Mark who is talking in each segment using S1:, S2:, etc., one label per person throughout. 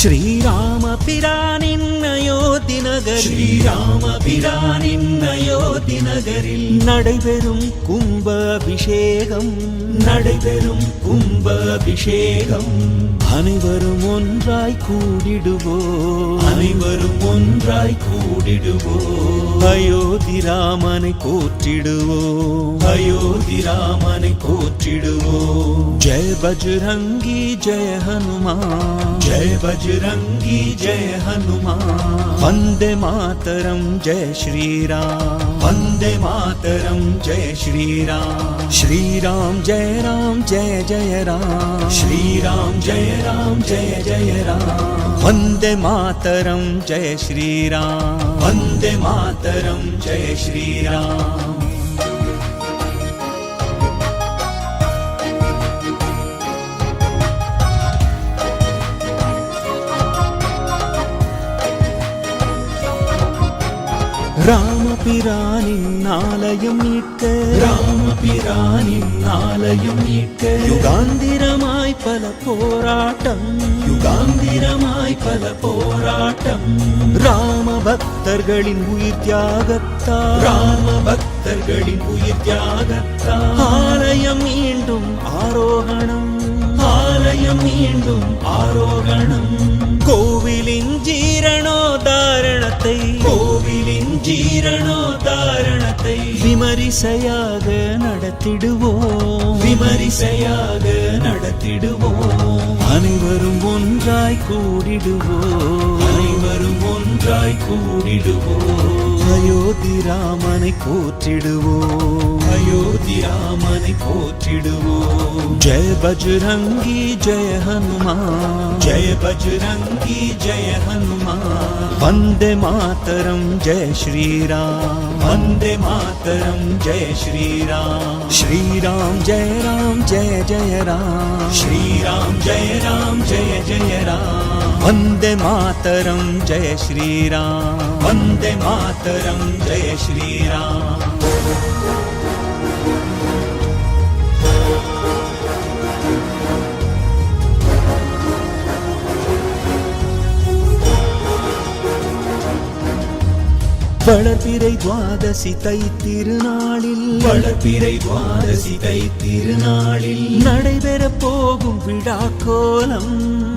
S1: ஸ்ரீராம பிரானின் அயோத்தி நகர், ஸ்ரீராம பிரானின் அயோத்தி நகரில் நடைபெறும் கும்ப அபிஷேகம், நடைபெறும் கும்ப அபிஷேகம். அனைவரும் ஒன்றாய் கூடிடுவோம், அனைவரும் ஒன்றாய் கூடிடுவோம். அயோத்தி ராமனை போற்றிடுவோம், அயோத்தி ராமனை போற்றிடுவோம். ஜெய பஜ்ரங்கி ஜெய ஹனுமான், ஜெய பஜ்ரங்கி ஜெய ஹனுமான். வந்தே மாதரம் ஜெய ஸ்ரீராம், வந்தே மாதரம் ஜெய ஸ்ரீராம். ஸ்ரீராம் ஜெய ராம் ஜெய ஜெய ராம், ஸ்ரீராம் ஜெய ராம் ஜெய ஜெய ராம். वंदे मातरम जय श्री राम, वंदे मातरम जय श्री राम. ராமபிரானின் ஆலயம் மீட்க, ராமபிரானின் ஆலயம் மீட்க யுகாந்திரமாய் பல போராட்டம், யுகாந்திரமாய் பல போராட்டம். ராம பக்தர்களின் உயிர் தியாகத்தால், ராம பக்தர்களின் உயிர் தியாகத்தால் ஆலயம் மீண்டும் ஆரோகணம், ஆலயம் மீண்டும் ஆரோகணம். கோவிலின் ஜீரணோதாரணத்தை, கோவிலின் ஜீரணோதாரணத்தை விமரிசையாக நடத்திடுவோம், விமரிசையாக நடத்திடுவோம். அனைவரும் ஒன்றாய் கூடிடுவோம், அனைவரும் ஒன்றாய் கூடிடுவோம். அயோத்தி ராமனை போற்றிடுவோம், அயோத்தி ராமனை போற்றிடுவோம். ஜெய பஜ்ரங்கி ஜெய ஹனுமான், ஜெய பஜ்ரங்கி ஜெய ஹனுமான். வந்தே மாதரம் ஜெய ஸ்ரீராம், वंदे मातरम जय श्री राम. श्रीराम जय राम जय जय राम, श्रीराम जय राम जय जय राम. वंदे मातरम जय श्री राम, वंदे मातरम जय श्री राम. வளர்பிறை துவாதசி தை திருநாளில், வளர்பிறை துவாதசி தை திருநாளில் நடைபெற போகும் விழா கோலம்,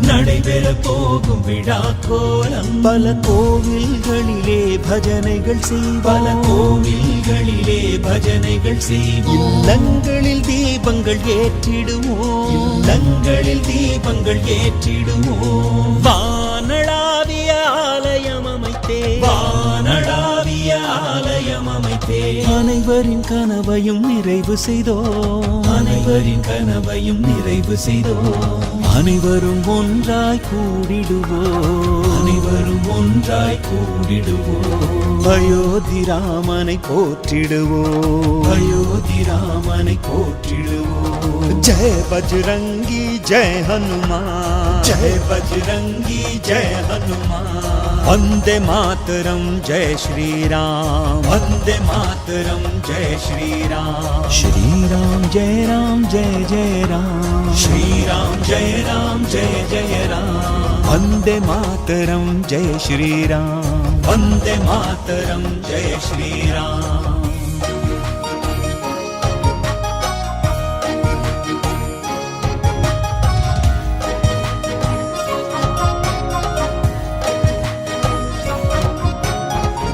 S1: நடைபெற போகும் விழா கோலம். பல கோவில்களிலே பஜனைகள் செய்வோம், பல கோவில்களிலே பஜனைகள் செய்வோம். இல்லங்களில் தீபங்கள் ஏற்றிடுவோம், இல்லங்களில் தீபங்கள் ஏற்றிடுவோம். வானளாவிய ஆலயம் அமைத்தே, வானளாவிய ஆலயம் அமைத்தே அனைவரின் கனவையும் நிறைவு செய்தோம், அனைவரின் கனவையும் நிறைவு செய்தோம். அனைவரும் ஒன்றாய் கூடிடுவோம், அனைவரும் ஒன்றாய் கூடிடுவோம். அயோத்தி ராமனை போற்றிடுவோம், அயோத்தி ராமனை போற்றிடுவோம். ஜெய பஜ்ரங்கி ஜெய ஹனுமான், ஜெய பஜ்ரங்கி ஜெய ஹனுமான். वंदे मातरम जय श्री राम, वंदे मातरम जय श्री राम. श्रीराम जय राम जय जय राम, श्रीराम जय राम जय जय राम. वंदे मातरम जय श्री राम, वंदे मातरम जय श्री राम.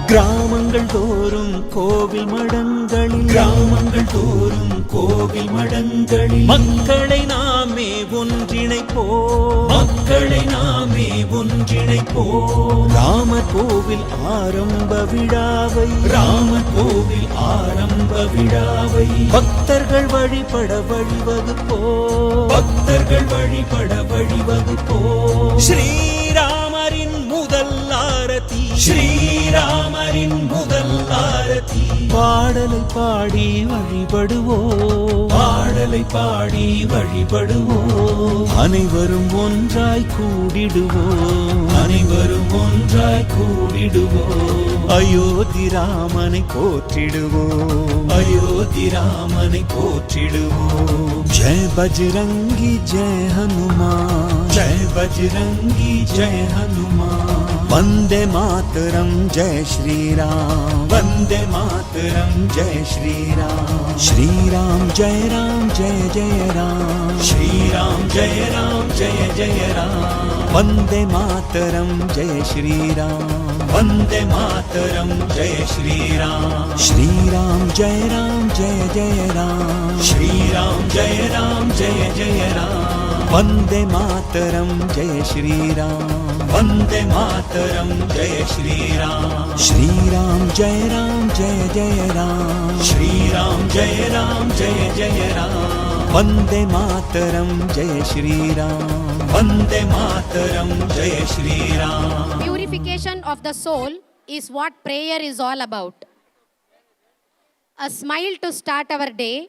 S1: கிராமங்கள் தோறும் கோவில் மடங்களில், கிராமங்கள் தோறும் கோவில் மடங்களில் மக்களை நாமே ஒன்றிணைப்போம், மக்களை நாமே ஒன்றிணைப்போம். ராமர் கோவில் ஆரம்ப விழாவை, ராமர் கோவில் ஆரம்ப விழாவை பக்தர்கள் வழிபட வழிவகுப்போம், பக்தர்கள் வழிபட வழிவகுப்போம். ஸ்ரீராமரின் முதல் ஆரதி, ஸ்ரீராமரின் முதல் ஆரதி. பாடலை பாடி வழிபடுவோம், பாடலை பாடி வழிபடுவோம். அனைவரும் ஒன்றாய் கூடிடுவோம், அனைவரும் ஒன்றாய் கூடிடுவோம். அயோத்தி ராமனை போற்றிடுவோம், அயோத்தி ராமனை போற்றிடுவோம். ஜெய जय बजरंगी जय हनुमान, जय बजरंगी जय हनुमान। वंदे मातरम जय श्री राम, वंदे मातरम जय श्री राम। श्री राम जय जय राम, श्री राम जय जय राम। वंदे मातरम जय श्री राम, वंदे मातरम जय श्री राम। श्री राम जय जय राम, श्री राम जय जय राम। वंदे मातरम जय श्री राम, वंदे मातरम जय श्री राम। श्री राम जय जय राम, श्री राम जय जय राम। वंदे मातरम जय श्री राम, वंदे मातरम जय Shri Ram.
S2: Purification of the soul is what prayer is all about. A smile to start our day,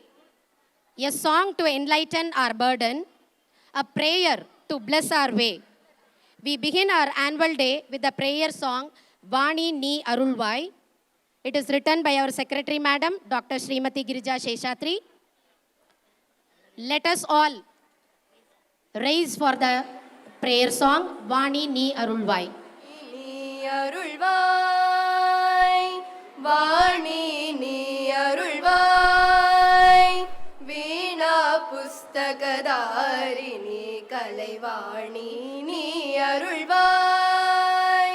S2: a song to enlighten our burden, a prayer to bless our way. We begin our annual day with the prayer song, Vani Ni Arulvai. It is written by our Secretary Madam, Dr. Srimati Girija Sheshatri. Let us all raise for the prayer song, Vani Ni Arulvai.
S3: Ni Arulvai, Vani Ni Arulvai, Veena Pustakadarini Kalaivani Ni Arulvai,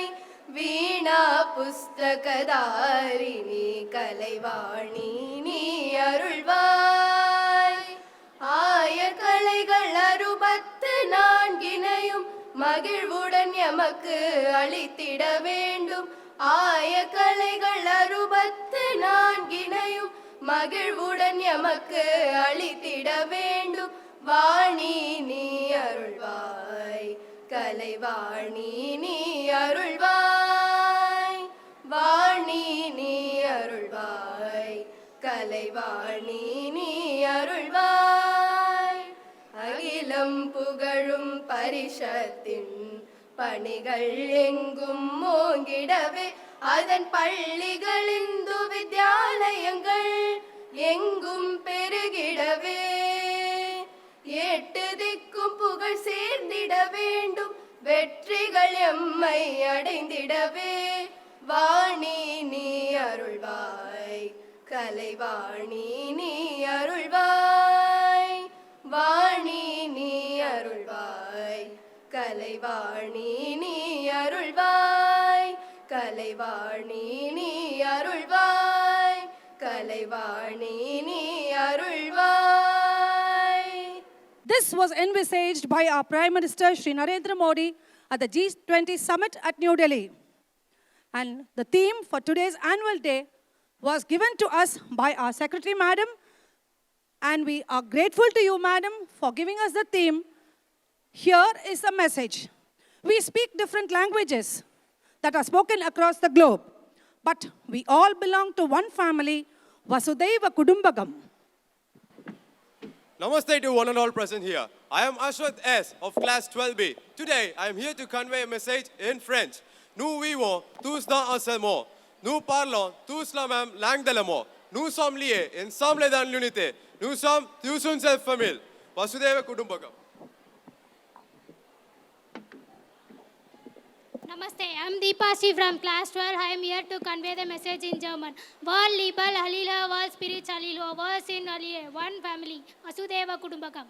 S3: Veena Pustakadarini Kalaivani Ni Arulvai. ஆயக்கலைகள் 64 மகிழ்வுடன் எமக்கு அளித்திட வேண்டும். ஆயக்கலைகள் 64 மகிழ்வுடன் எமக்கு அளித்திட வேண்டும். வாணி நீ அருள்வாய், கலைவாணி நீ அருள்வாய். வாணி நீ அருள்வாய், கலைவாணி நீ அருள்வாய். அகிலம் புகழும் பரிஷத்தின் பணிகள் எங்கும் ஓங்கிடவே, அதன் பள்ளிகள் இந்து வித்யாலயங்கள் எங்கும் பெருகிடவே, 8 திக்கும் புகழ் சேர்ந்திட வேண்டும், வெற்றிகள் எம்மை அடைந்திடவே. வாணி நீ அருள்வாய், கலைவாணி நீ அருள்வாய். வாணி நீ அருள்வாய், கலைவாணி நீ அருள்வாய். கலைவாணி நீ அருள்வாய், கலைவாணி நீ அருள்வாய்.
S4: This was envisaged by our Prime Minister Shri Narendra Modi at the G20 summit at New Delhi. And the theme for today's annual day was given to us by our Secretary Madam, and we are grateful to you, Madam, for giving us the theme. Here is the message. We speak different languages that are spoken across the globe, but we all belong to one family, Vasudhaiva Kudumbakam.
S5: Namaste to one and all present here. I am Ashwath S. of class 12B. Today, I am here to convey a message in French. Nous vivons tous dans un seul monde. Nous parlons tous la même langue de l'amour. Nous sommes liés ensemble dans l'unité. Nous sommes tous une seule famille. Vasudhaiva Kudumbakam.
S6: Namaste, I am Deepa Sri from class 12. I am here to convey the message in German. World Liebel, Halila, World Spirit, Halilo, World Sin, Halile, one family. Vasudhaiva Kudumbakam.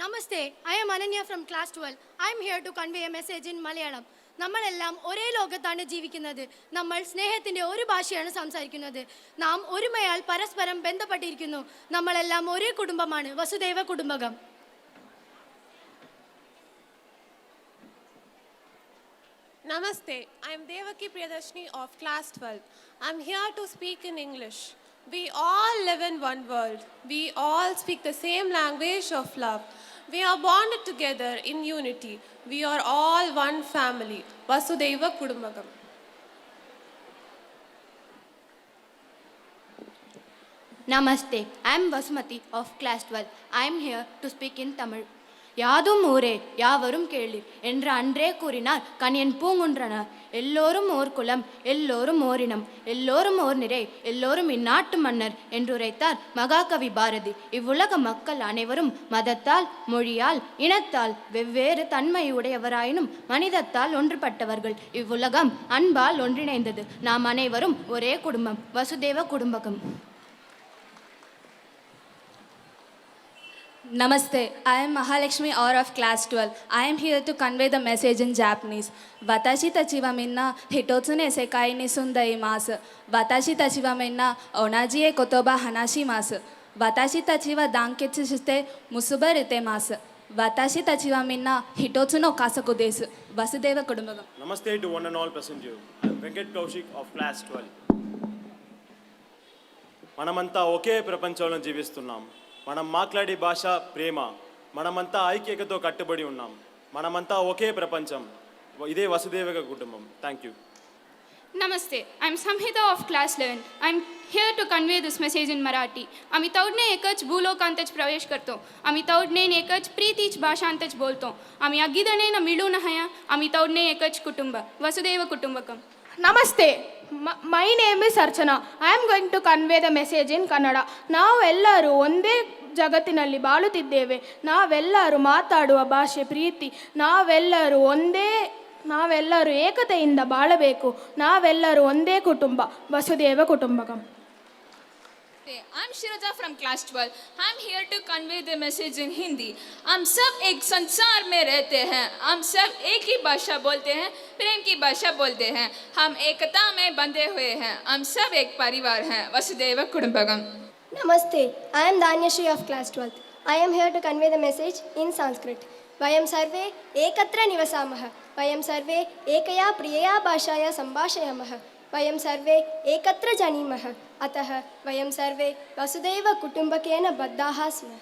S3: Namaste, I am Ananya from class 12. I am here to convey a message in Malayalam. നമ്മളെല്ലാം ഒരേ ലോകത്താണ് ജീവിക്കുന്നത്. നമ്മൾ സ്നേഹത്തിൻ്റെ ഒരു ഭാഷയാണ് സംസാരിക്കുന്നത്. നാം ഒരുമയാൽ പരസ്പരം ബന്ധപ്പെട്ടിരിക്കുന്നു. നമ്മളെല്ലാം ഒരേ കുടുംബമാണ്. വസുദൈവ കുടുംബകം.
S7: Namaste, I am Devaki Priyadarshini of class 12. I am here to speak in English. We all live in one world. We all speak the same language of love. We are bonded together in unity. We are all one family. Vasudhaiva Kudumbakam.
S8: Namaste, I am Vasumati of class 12. I am here to speak in Tamil. யாதும் ஊரே யாவரும் கேளீர் என்று அன்றே கூறினார் கணியன் பூங்குன்றனார். எல்லோரும் ஓர் குலம், எல்லோரும் ஓரினம், எல்லோரும் ஓர் நிறை, எல்லோரும் இந்நாட்டு மன்னர் என்றுரைத்தார் மகாகவி பாரதி. இவ்வுலக மக்கள் அனைவரும் மதத்தால், மொழியால், இனத்தால் வெவ்வேறு தன்மையுடையவராயினும் மனிதத்தால் ஒன்றுபட்டவர்கள். இவ்வுலகம் அன்பால் ஒன்றிணைந்தது. நாம் அனைவரும் ஒரே குடும்பம், Vasudeva குடும்பகம்.
S9: Namaste, I am Mahalakshmi Aur of class 12. I am here to convey the message in Japanese. Watashi tachi wa minna hitotsu ne sekai ni sundaimasu. Watashi tachi wa minna onaji e kotoba hanashimasu. Watashi tachi wa danketsu shite musuba ritemasu. Watashi tachi wa minna hitotsu no kasaku desu. Vasudeva Kudumbagam.
S10: Namaste to one and all present here. I am Venkat Kaushik of class 12. మనమంతా ఒకే ప్రపంచంలో జీవిస్తున్నాం. మనం మాట్లాడే భాష ప్రేమ. మనమంతా ఐక్యతతో కట్టుబడి ఉన్నాం. మనమంతా ఒకే ప్రపంచం. ఇదే వసుదేవ కుటుంబం. Thank you.
S11: Namaste, I am Samhita of class 11. I am here to convey this message in Marathi. आम्ही तवडने एकच भूलोकांतच प्रवेश करतो. आम्ही तवडने एकच प्रीतीच भाषांतच बोलतो. आम्ही अगीदने मिळून हया. आम्ही तवडने एकच कुटुंब, Vasudev कुटुंबकम.
S12: Namaste, my name is Archana. I am going to convey the message in Kannada. ನಾವೆಲ್ಲರೂ ಒಂದೇ ಜಗತ್ತಿನಲ್ಲಿ ಬಾಳುತ್ತಿದ್ದೇವೆ. ನಾವೆಲ್ಲರೂ ಮಾತಾಡುವ ಭಾಷೆ ಪ್ರೀತಿ. ನಾವೆಲ್ಲರೂ ಏಕತೆಯಿಂದ ಬಾಳಬೇಕು. ನಾವೆಲ್ಲರೂ ಒಂದೇ ಕುಟುಂಬ, ವಸುದೇವ ಕುಟುಂಬಕಂ.
S13: I'm Shiraja from class 12. I'm here to convey the message in Hindi. हम सब एक संसार में रहते हैं. हम सब एक ही भाषा बोलते हैं, प्रेम की भाषा बोलते हैं. हम एकता में बंधे हुए हैं. हम सब एक परिवार हैं. Vasudev कुटुंबकम.
S3: Namaste, I am Danyashri of class 12. I am here to convey the message in Sanskrit. Vayam sarve ekatra nivasamah. Vayam sarve ekaya priyaya bhashaya sambhashayamah. वयं सर्वे एकत्र जानीमः. अतः वयं सर्वे वसुदेव कुटुम्बकेन बद्धाः स्मः.